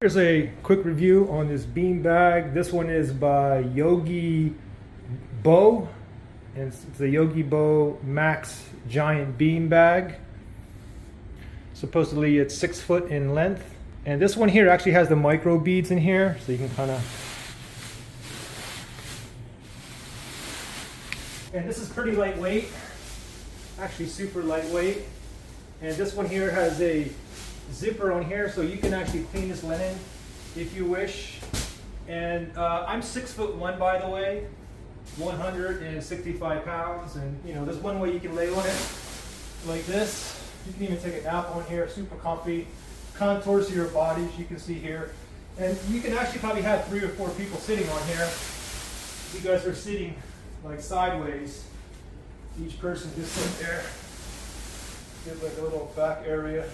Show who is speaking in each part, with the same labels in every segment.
Speaker 1: Here's a quick review on this bean bag. This one is by Yogibo, and it's the Yogibo Max Giant bean bag. Supposedly it's 6 foot in length. And this one here actually has the micro beads in here, so you can kind of... And this is pretty lightweight, actually super lightweight. And this one here has a zipper on here, so you can actually clean this linen if you wish. And I'm 6'1", by the way, 165 pounds, and you know, there's one way you can lay on it like this. You can even take a nap on here, super comfy. Contours to your body, as you can see here. And you can actually probably have 3 or 4 people sitting on here. You guys are sitting like sideways. Each person just sit there. Give like a little back area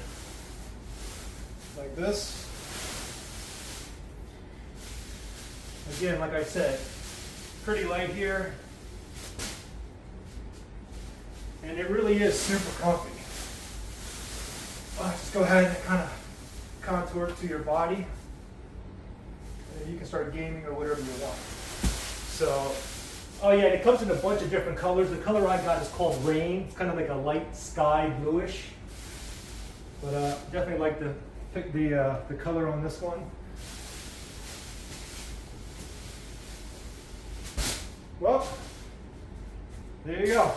Speaker 1: like this. Again, like I said, pretty light here. And it really is super comfy. Just go ahead and kind of contour it to your body. And then you can start gaming or whatever you want. So, oh yeah, it comes in a bunch of different colors. The color I got is called Rain. It's kind of like a light sky bluish. But definitely like to pick the color on this one. Well, there you go.